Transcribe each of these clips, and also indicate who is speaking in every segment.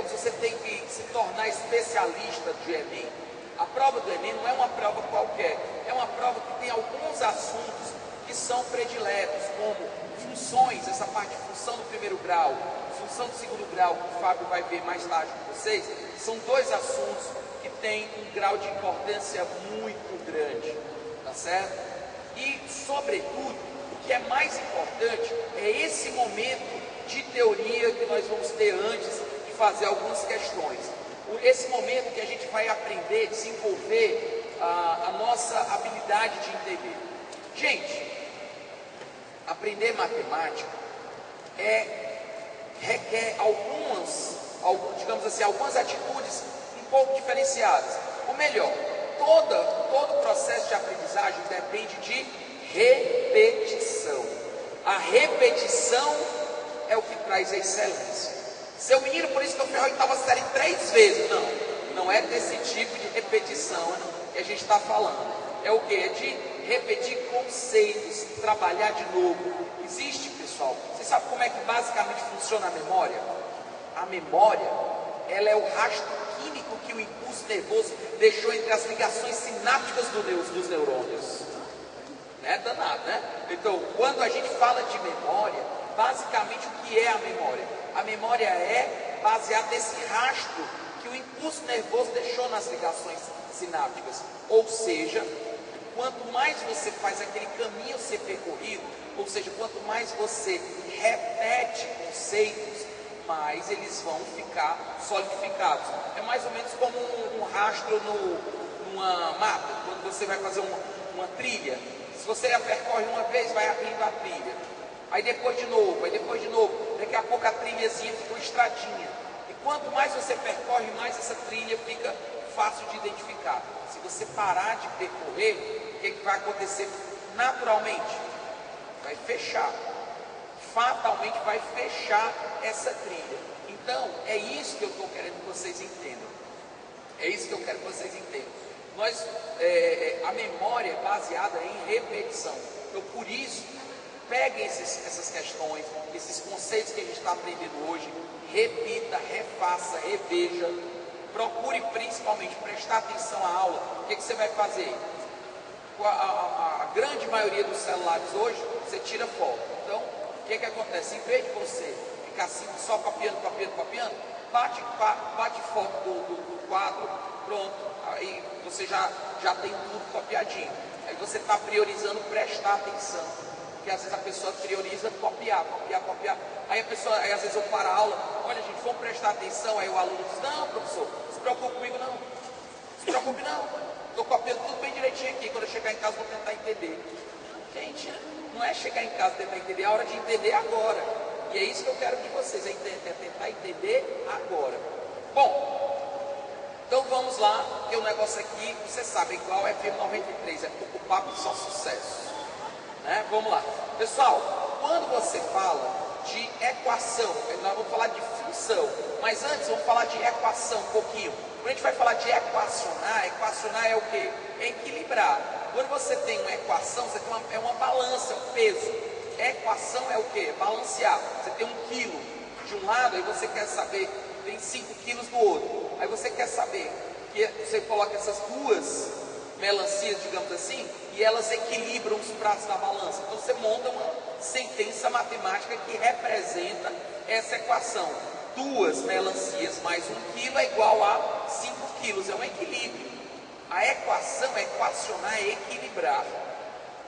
Speaker 1: digamos, você tem que se tornar especialista de Enem. A prova do Enem não é uma prova qualquer, é uma prova que tem alguns assuntos que são prediletos, como funções, essa parte de função do primeiro grau, função do segundo grau, que o Fábio vai ver mais tarde com vocês, são dois assuntos que têm um grau de importância muito grande, tá certo? E, sobretudo, o que é mais importante é esse momento de teoria que nós vamos ter antes de fazer algumas questões. Esse momento que a gente vai aprender, desenvolver a nossa habilidade de entender. Gente, aprender matemática requer digamos assim, algumas atitudes um pouco diferenciadas. Ou melhor, todo o processo de aprendizagem depende de repetição. A repetição é o que traz a excelência. Seu menino, por isso que eu fui a oitava série 3 vezes. Não é desse tipo de repetição que a gente está falando. É o que? É de repetir conceitos, trabalhar de novo. Existe, pessoal, você sabe como é que basicamente funciona a memória? A memória, ela é o rastro químico que o impulso nervoso deixou entre as ligações sinápticas dos neurônios. Não é danado, né? Então, quando a gente fala de memória, basicamente o que é a memória? A memória é baseada nesse rastro que o impulso nervoso deixou nas ligações sinápticas. Ou seja, quanto mais você faz aquele caminho ser percorrido, ou seja, quanto mais você repete conceitos, mais eles vão ficar solidificados. É mais ou menos como um rastro numa mata, quando você vai fazer uma trilha. Se você a percorre uma vez, vai abrindo a trilha. Aí depois de novo, daqui a pouco a trilhazinha fica uma estradinha. E quanto mais você percorre, mais essa trilha fica fácil de identificar. Se você parar de percorrer, o que vai acontecer naturalmente? Vai fechar. Fatalmente vai fechar essa trilha. Então, é isso que eu estou querendo que vocês entendam. É isso que eu quero que vocês entendam. A memória é baseada em repetição. Então, por isso, peguem essas questões, esses conceitos que a gente está aprendendo hoje, repita, refaça, reveja, procure principalmente prestar atenção à aula. O que você vai fazer? A grande maioria dos celulares hoje, você tira foto. Então, o que acontece? Em vez de você ficar assim, só copiando, bate foto do quadro, pronto, aí você já tem tudo copiadinho. Aí você está priorizando prestar atenção, porque às vezes a pessoa prioriza copiar. Aí às vezes eu paro a aula, olha gente, vamos prestar atenção. Aí o aluno diz, não professor, não se preocupe comigo não, se preocupe não, estou copiando tudo bem direitinho aqui, quando eu chegar em casa vou tentar entender. Gente, não é chegar em casa e tentar entender, é a hora de entender agora. E é isso que eu quero de vocês, é tentar entender agora. Bom, então vamos lá, porque o negócio aqui, você sabe, é igual FM 93, é pouco papo e só sucesso. Né? Vamos lá. Pessoal, quando você fala de equação, nós vamos falar de função, mas antes vamos falar de equação um pouquinho. Quando a gente vai falar de equacionar é o quê? É equilibrar. Quando você tem uma equação, você tem uma balança, um peso. Equação é o quê? Balancear. Você tem 1 quilo de um lado, aí você quer saber, tem 5 quilos do outro. Aí você quer saber que você coloca essas duas melancias, digamos assim, e elas equilibram os pratos da balança. Então você monta uma sentença matemática que representa essa equação. 2 melancias mais 1 quilo é igual a 5 quilos, é um equilíbrio. A equação, equacionar é equilibrar,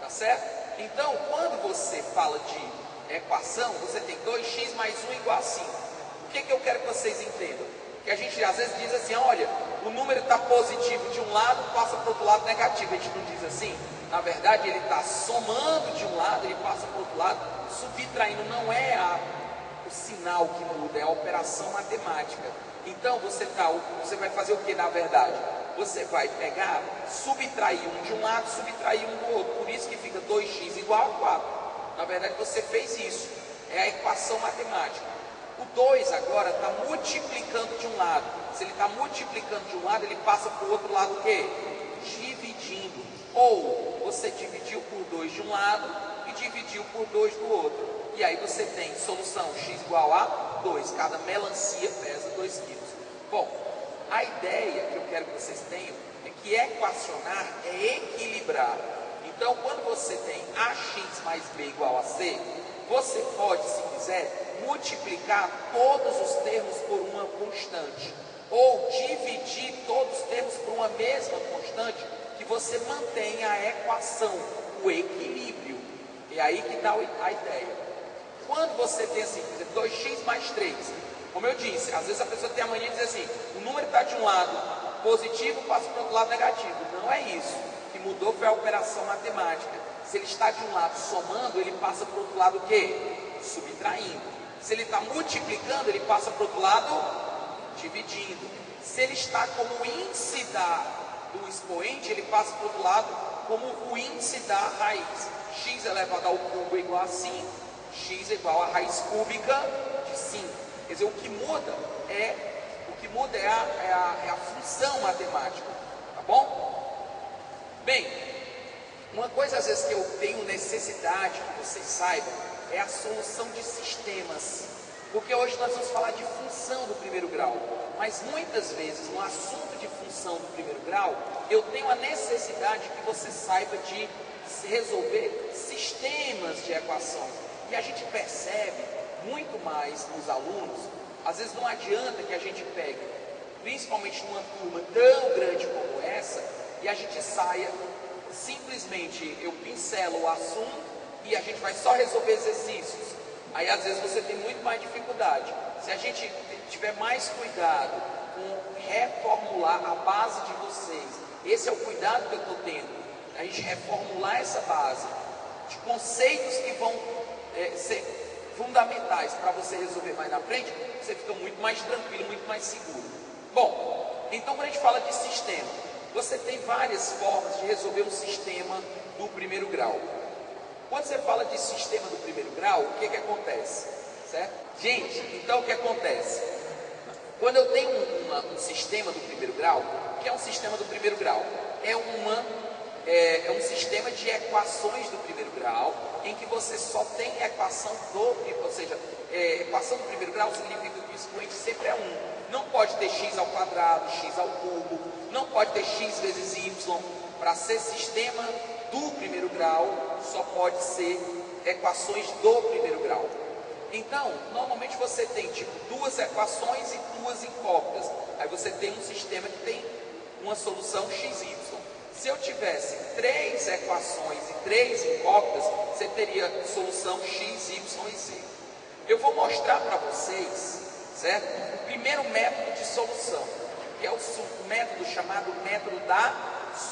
Speaker 1: tá certo? Então, quando você fala de equação, você tem 2x mais 1 igual a 5. O que eu quero que vocês entendam? Que a gente às vezes diz assim, olha, o número está positivo de um lado, passa para o outro lado negativo. A gente não diz assim. Na verdade, ele está somando de um lado, ele passa para o outro lado, subtraindo. Não é o sinal que muda, é a operação matemática. Então, você vai fazer o que na verdade? Você vai pegar, subtrair um de um lado, subtrair um do outro. Por isso que fica 2x igual a 4. Na verdade, você fez isso. É a equação matemática. O 2 agora está multiplicando de um lado. Se ele está multiplicando de um lado, ele passa para o outro lado o quê? Dividindo. Ou você dividiu por 2 de um lado e dividiu por 2 do outro. E aí você tem solução x igual a 2. Cada melancia pesa 2 quilos. Bom, a ideia que eu quero que vocês tenham é que equacionar é equilibrar. Então, quando você tem ax mais b igual a c, você pode, se quiser, multiplicar todos os termos por uma constante, ou dividir todos os termos por uma mesma constante, que você mantenha a equação, o equilíbrio. É aí que dá a ideia. Quando você tem assim, por exemplo, 2x mais 3, como eu disse, às vezes a pessoa tem a mania de dizer assim, o número está de um lado positivo, passa para o outro lado negativo. Não é isso. O que mudou foi a operação matemática. Se ele está de um lado somando, ele passa para o outro lado o quê? Subtraindo. Se ele está multiplicando, ele passa para o outro lado dividindo. Se ele está como índice do expoente, ele passa para o outro lado como o índice da raiz. X elevado ao cubo é igual a 5, x é igual a raiz cúbica de 5. Quer dizer, o que muda é a função matemática, tá bom? Bem, uma coisa às vezes que eu tenho necessidade que vocês saibam é a solução de sistemas, porque hoje nós vamos falar de função do primeiro grau, mas muitas vezes no assunto de função do primeiro grau eu tenho a necessidade que você saiba de resolver sistemas de equações, e a gente percebe muito mais nos alunos. Às vezes não adianta que a gente pegue, principalmente numa turma tão grande como essa, e a gente saia, simplesmente eu pincelo o assunto e a gente vai só resolver exercícios. Aí às vezes você tem muito mais dificuldade. Se a gente tiver mais cuidado com reformular a base de vocês, esse é o cuidado que eu estou tendo, a gente reformular essa base de conceitos que vão ser fundamentais para você resolver mais na frente, você fica muito mais tranquilo, muito mais seguro. Bom, então quando a gente fala de sistema, você tem várias formas de resolver um sistema do primeiro grau. Quando você fala de sistema do primeiro grau, o que acontece? Certo? Gente, então o que acontece? Quando eu tenho um sistema do primeiro grau, o que é um sistema do primeiro grau? É um sistema de equações do primeiro grau, em que você só tem equação ou seja, equação do primeiro grau significa que o expoente sempre é 1. Não pode ter x ao quadrado, x ao cubo, não pode ter x vezes y. Para ser sistema do primeiro grau, só pode ser equações do primeiro grau. Então, normalmente você tem tipo duas equações e duas incógnitas. Aí você tem um sistema que tem uma solução xy. Se eu tivesse 3 equações e 3 incógnitas, você teria solução x, y e z. Eu vou mostrar para vocês, certo? O primeiro método de solução, que é o método chamado método da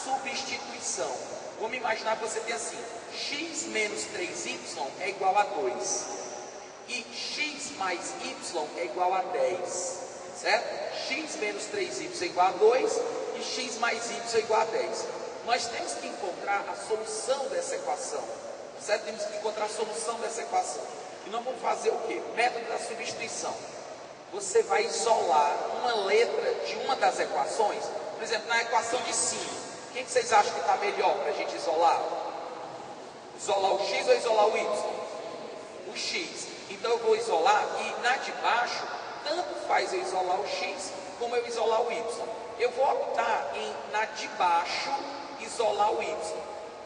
Speaker 1: substituição. Vamos imaginar que você tem assim, x menos 3y é igual a 2. E x mais y é igual a 10, certo? X menos 3y é igual a 2 e x mais y é igual a 10. Nós temos que encontrar a solução dessa equação, certo? Temos que encontrar a solução dessa equação. E nós vamos fazer o quê? Método da substituição. Você vai isolar uma letra de uma das equações. Por exemplo, na equação de cima, quem que vocês acham que está melhor para a gente isolar? Isolar o x ou isolar o y? O x. Então eu vou isolar, e na de baixo, tanto faz eu isolar o x, como eu isolar o y. Eu vou optar em, na de baixo, isolar o y.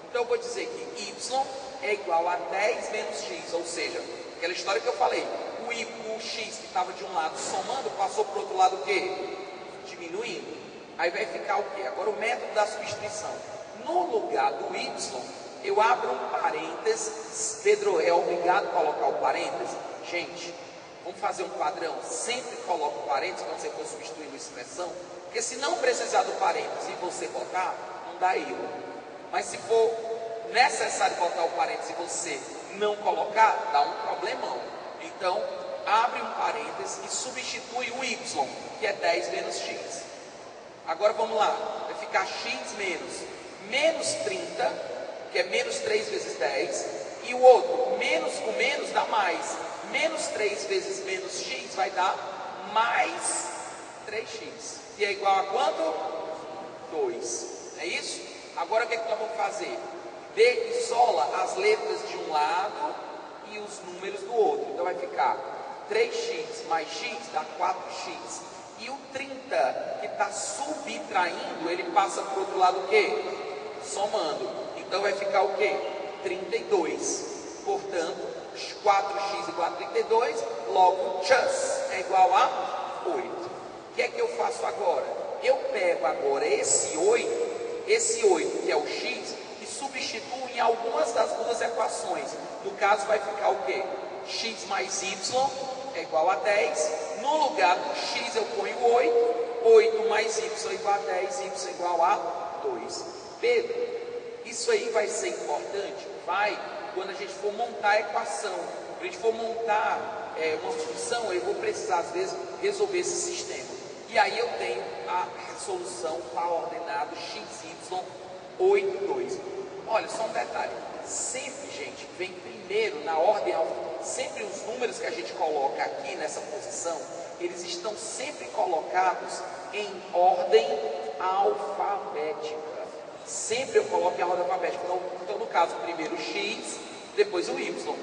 Speaker 1: Então eu vou dizer que y é igual a 10 menos x, ou seja, aquela história que eu falei, o x que estava de um lado somando, passou para o outro lado o quê? Diminuindo. Aí vai ficar o quê? Agora o método da substituição. No lugar do y, eu abro um parênteses. Pedro, é obrigado a colocar o parênteses? Gente, vamos fazer um padrão. Sempre coloca o parênteses quando você for substituir uma expressão. Porque se não precisar do parênteses e você botar, não dá erro. Mas se for necessário botar o parênteses e você não colocar, dá um problemão. Então, abre um parênteses e substitui o y, que é 10 menos x. Agora vamos lá, vai ficar x menos 30, que é menos 3 vezes 10, e o outro, menos com menos dá mais, menos 3 vezes menos x vai dar mais 3x, que é igual a quanto? 2, é isso? Agora o que é que nós vamos fazer? Isola as letras de um lado e os números do outro, então vai ficar 3x mais x dá 4x. E o 30 que está subtraindo, ele passa para o outro lado o quê? Somando. Então vai ficar o quê? 32. Portanto, 4x igual a 32, logo chus é igual a 8. O que é que eu faço agora? Eu pego agora esse 8 que é o x, e substituo em algumas das duas equações. No caso vai ficar o quê? X mais y é igual a 10. No lugar do x eu ponho 8 mais y igual a 10, y igual a 2. Pedro, isso aí vai ser importante? Vai, quando a gente for montar a equação. Quando a gente for montar uma função, eu vou precisar às vezes resolver esse sistema. E aí eu tenho a resolução para ordenado xy 8, 2. Olha, só um detalhe. Sempre, gente, vem primeiro na ordem alfabética. Sempre os números que a gente coloca aqui nessa posição, eles estão sempre colocados em ordem alfabética. Sempre eu coloco em ordem alfabética. Então, no caso, primeiro x, depois o y.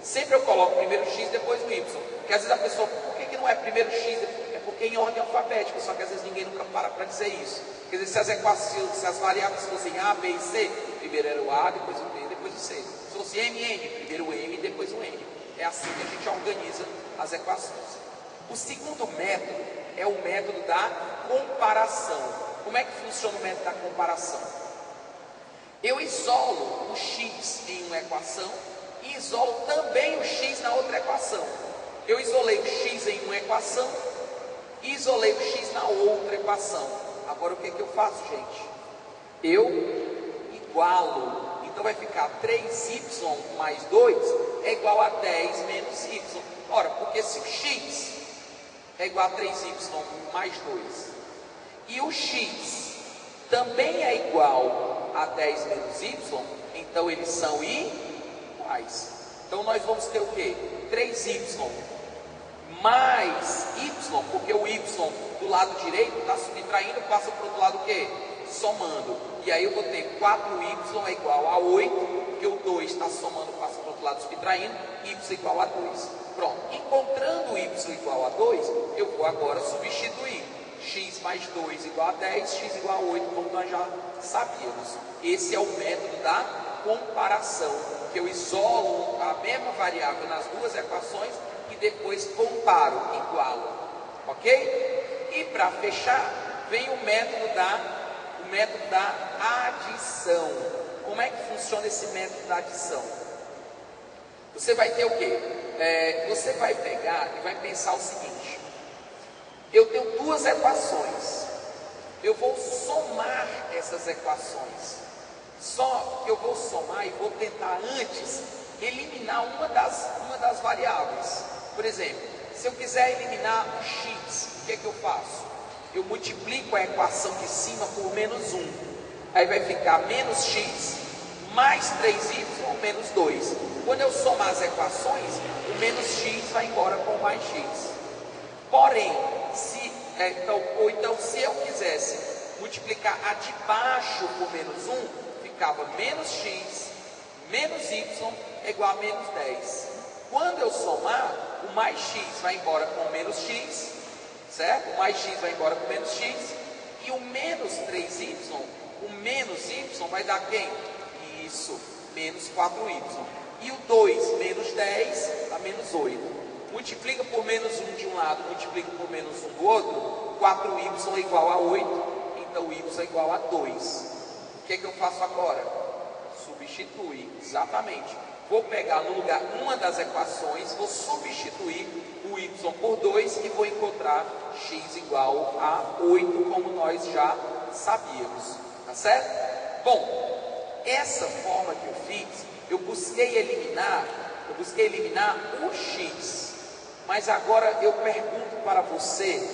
Speaker 1: Sempre eu coloco primeiro x, depois o y. Porque às vezes a pessoa, por que não é primeiro x? É porque é em ordem alfabética, só que às vezes ninguém nunca para dizer isso. Quer dizer, se as equações, se as variáveis fossem A, B e C, primeiro era o A, depois o B, depois o C. Se fosse M, N, primeiro o M, depois o N. É assim que a gente organiza as equações. O segundo método é o método da comparação. Como é que funciona o método da comparação? Eu isolo o x em uma equação e isolo também o x na outra equação. Eu isolei o x em uma equação e isolei o x na outra equação. Agora o que é que eu faço, gente? Eu igualo. Então vai ficar 3y mais 2 é igual a 10 menos y. Ora, porque se o x é igual a 3y mais 2 e o x também é igual a 10 menos y, então eles são iguais. Então nós vamos ter o quê? 3y mais y, porque o y do lado direito está subtraindo, passa para o outro lado o quê? Somando. E aí eu vou ter 4y é igual a 8, porque o 2 está somando, passa para o outro lado subtraindo, y igual a 2. Pronto. Encontrando y igual a 2, eu vou agora substituir. X mais 2 igual a 10, x igual a 8, como nós já sabíamos. Esse é o método da comparação, que eu isolo a mesma variável nas duas equações e depois comparo, igualo. Ok? E para fechar, vem o método da adição. Como é que funciona esse método da adição? Você vai ter o quê? Você vai pegar e vai pensar o seguinte: eu tenho duas equações, eu vou somar essas equações. Só que eu vou somar e vou tentar antes eliminar uma das variáveis. Por exemplo, se eu quiser eliminar o x, o que é que eu faço? Eu multiplico a equação de cima por menos 1. Aí vai ficar menos x mais 3y menos 2. Quando eu somar as equações, o menos x vai embora com mais x. Porém, se eu quisesse multiplicar a de baixo por menos 1, ficava menos x menos y é igual a menos 10. Quando eu somar, o mais x vai embora com menos x, certo? O mais x vai embora com menos x, e o menos 3y, o menos y vai dar quem? Isso, menos 4y. E o 2 menos 10 dá menos 8. Multiplica por menos 1 de um lado, multiplica por menos 1 do outro, 4y é igual a 8, então y é igual a 2. O que é que eu faço agora? Substituir, exatamente. Vou pegar no lugar uma das equações, vou substituir o y por 2 e vou encontrar x igual a 8, como nós já sabíamos, tá certo? Bom, essa forma que eu fiz, eu busquei eliminar o x, mas agora eu pergunto para você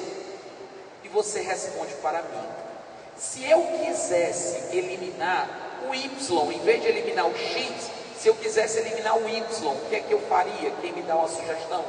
Speaker 1: e você responde para mim. Se eu quisesse eliminar o y, em vez de eliminar o x, se eu quisesse eliminar o y, o que é que eu faria? Quem me dá uma sugestão?